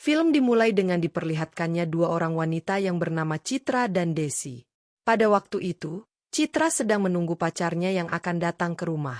Film dimulai dengan diperlihatkannya dua orang wanita yang bernama Citra dan Desi. Pada waktu itu, Citra sedang menunggu pacarnya yang akan datang ke rumah.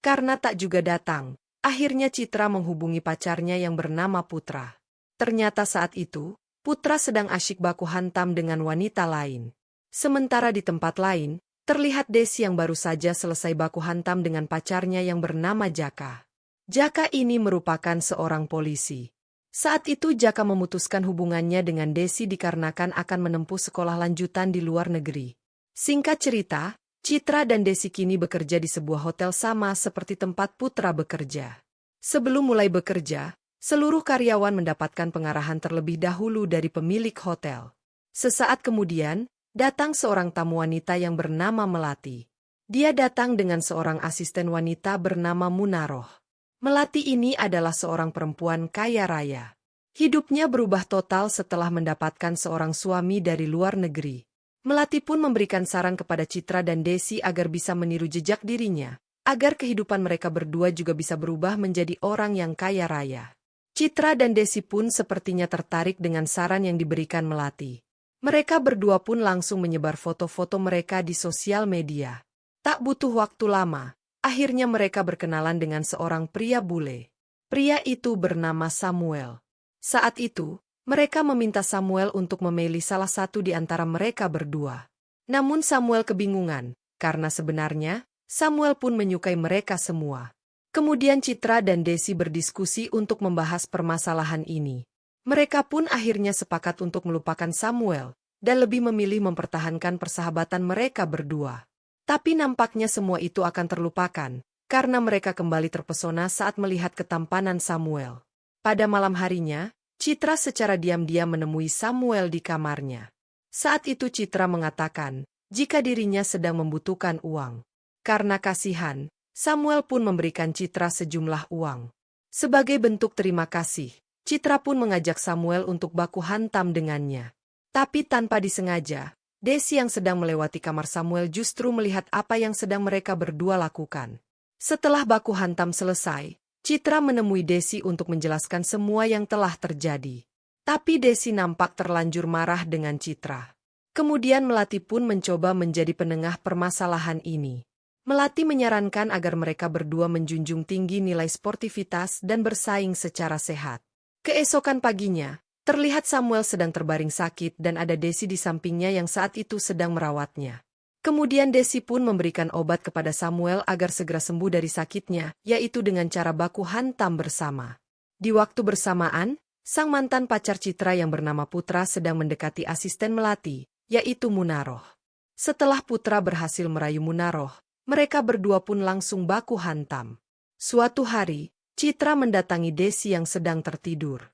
Karena tak juga datang, akhirnya Citra menghubungi pacarnya yang bernama Putra. Ternyata saat itu, Putra sedang asyik baku hantam dengan wanita lain. Sementara di tempat lain, terlihat Desi yang baru saja selesai baku hantam dengan pacarnya yang bernama Jaka. Jaka ini merupakan seorang polisi. Saat itu Jaka memutuskan hubungannya dengan Desi dikarenakan akan menempuh sekolah lanjutan di luar negeri. Singkat cerita, Citra dan Desi kini bekerja di sebuah hotel sama seperti tempat Putra bekerja. Sebelum mulai bekerja, seluruh karyawan mendapatkan pengarahan terlebih dahulu dari pemilik hotel. Sesaat kemudian, datang seorang tamu wanita yang bernama Melati. Dia datang dengan seorang asisten wanita bernama Munaroh. Melati ini adalah seorang perempuan kaya raya. Hidupnya berubah total setelah mendapatkan seorang suami dari luar negeri. Melati pun memberikan saran kepada Citra dan Desi agar bisa meniru jejak dirinya, agar kehidupan mereka berdua juga bisa berubah menjadi orang yang kaya raya. Citra dan Desi pun sepertinya tertarik dengan saran yang diberikan Melati. Mereka berdua pun langsung menyebar foto-foto mereka di sosial media. Tak butuh waktu lama, akhirnya mereka berkenalan dengan seorang pria bule. Pria itu bernama Samuel. Saat itu, mereka meminta Samuel untuk memilih salah satu di antara mereka berdua. Namun Samuel kebingungan, karena sebenarnya, Samuel pun menyukai mereka semua. Kemudian Citra dan Desi berdiskusi untuk membahas permasalahan ini. Mereka pun akhirnya sepakat untuk melupakan Samuel, dan lebih memilih mempertahankan persahabatan mereka berdua. Tapi nampaknya semua itu akan terlupakan, karena mereka kembali terpesona saat melihat ketampanan Samuel. Pada malam harinya, Citra secara diam-diam menemui Samuel di kamarnya. Saat itu Citra mengatakan, jika dirinya sedang membutuhkan uang. Karena kasihan, Samuel pun memberikan Citra sejumlah uang. Sebagai bentuk terima kasih, Citra pun mengajak Samuel untuk baku hantam dengannya. Tapi tanpa disengaja, Desi yang sedang melewati kamar Samuel justru melihat apa yang sedang mereka berdua lakukan. Setelah baku hantam selesai, Citra menemui Desi untuk menjelaskan semua yang telah terjadi. Tapi Desi nampak terlanjur marah dengan Citra. Kemudian Melati pun mencoba menjadi penengah permasalahan ini. Melati menyarankan agar mereka berdua menjunjung tinggi nilai sportivitas dan bersaing secara sehat. Keesokan paginya, terlihat Samuel sedang terbaring sakit dan ada Desi di sampingnya yang saat itu sedang merawatnya. Kemudian Desi pun memberikan obat kepada Samuel agar segera sembuh dari sakitnya, yaitu dengan cara baku hantam bersama. Di waktu bersamaan, sang mantan pacar Citra yang bernama Putra sedang mendekati asisten Melati, yaitu Munaroh. Setelah Putra berhasil merayu Munaroh, mereka berdua pun langsung baku hantam. Suatu hari, Citra mendatangi Desi yang sedang tertidur.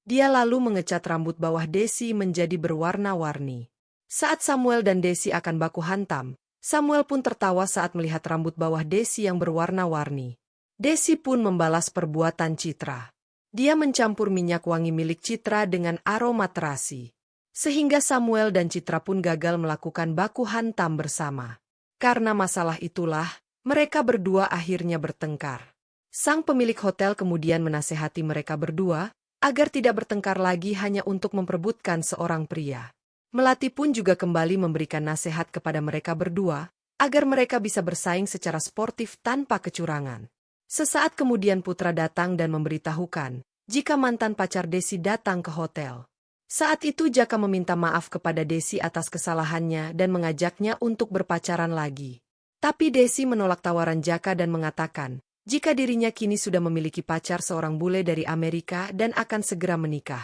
Dia lalu mengecat rambut bawah Desi menjadi berwarna-warni. Saat Samuel dan Desi akan baku hantam, Samuel pun tertawa saat melihat rambut bawah Desi yang berwarna-warni. Desi pun membalas perbuatan Citra. Dia mencampur minyak wangi milik Citra dengan aroma terasi. Sehingga Samuel dan Citra pun gagal melakukan baku hantam bersama. Karena masalah itulah, mereka berdua akhirnya bertengkar. Sang pemilik hotel kemudian menasehati mereka berdua, agar tidak bertengkar lagi hanya untuk memperebutkan seorang pria. Melati pun juga kembali memberikan nasihat kepada mereka berdua, agar mereka bisa bersaing secara sportif tanpa kecurangan. Sesaat kemudian Putra datang dan memberitahukan, jika mantan pacar Desi datang ke hotel. Saat itu Jaka meminta maaf kepada Desi atas kesalahannya dan mengajaknya untuk berpacaran lagi. Tapi Desi menolak tawaran Jaka dan mengatakan, jika dirinya kini sudah memiliki pacar seorang bule dari Amerika dan akan segera menikah.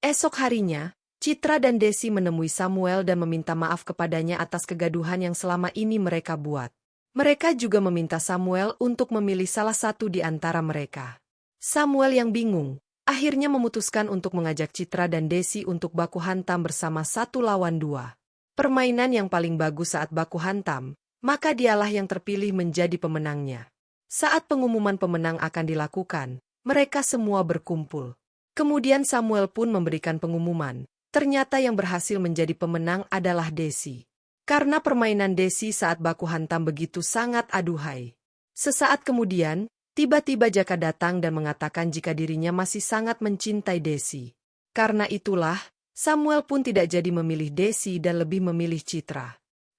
Esok harinya, Citra dan Desi menemui Samuel dan meminta maaf kepadanya atas kegaduhan yang selama ini mereka buat. Mereka juga meminta Samuel untuk memilih salah satu di antara mereka. Samuel yang bingung, akhirnya memutuskan untuk mengajak Citra dan Desi untuk baku hantam bersama 1 lawan 2. Permainan yang paling bagus saat baku hantam, maka dialah yang terpilih menjadi pemenangnya. Saat pengumuman pemenang akan dilakukan, mereka semua berkumpul. Kemudian Samuel pun memberikan pengumuman. Ternyata yang berhasil menjadi pemenang adalah Desi. Karena permainan Desi saat baku hantam begitu sangat aduhai. Sesaat kemudian, tiba-tiba Jaka datang dan mengatakan jika dirinya masih sangat mencintai Desi. Karena itulah, Samuel pun tidak jadi memilih Desi dan lebih memilih Citra.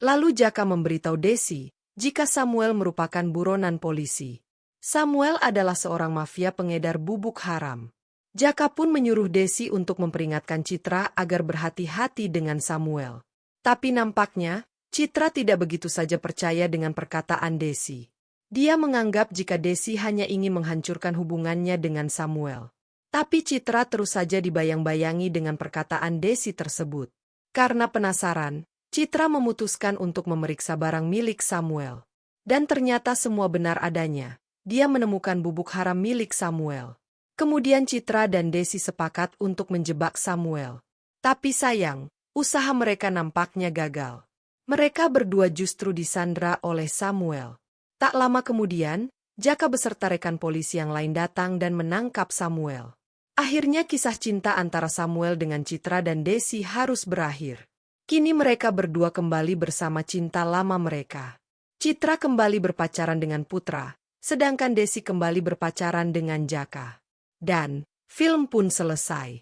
Lalu Jaka memberitahu Desi, jika Samuel merupakan buronan polisi. Samuel adalah seorang mafia pengedar bubuk haram. Jaka pun menyuruh Desi untuk memperingatkan Citra agar berhati-hati dengan Samuel. Tapi nampaknya, Citra tidak begitu saja percaya dengan perkataan Desi. Dia menganggap jika Desi hanya ingin menghancurkan hubungannya dengan Samuel. Tapi Citra terus saja dibayang-bayangi dengan perkataan Desi tersebut. Karena penasaran, Citra memutuskan untuk memeriksa barang milik Samuel. Dan ternyata semua benar adanya. Dia menemukan bubuk haram milik Samuel. Kemudian Citra dan Desi sepakat untuk menjebak Samuel. Tapi sayang, usaha mereka nampaknya gagal. Mereka berdua justru disandra oleh Samuel. Tak lama kemudian, Jaka beserta rekan polisi yang lain datang dan menangkap Samuel. Akhirnya kisah cinta antara Samuel dengan Citra dan Desi harus berakhir. Kini mereka berdua kembali bersama cinta lama mereka. Citra kembali berpacaran dengan Putra, sedangkan Desi kembali berpacaran dengan Jaka. Dan film pun selesai.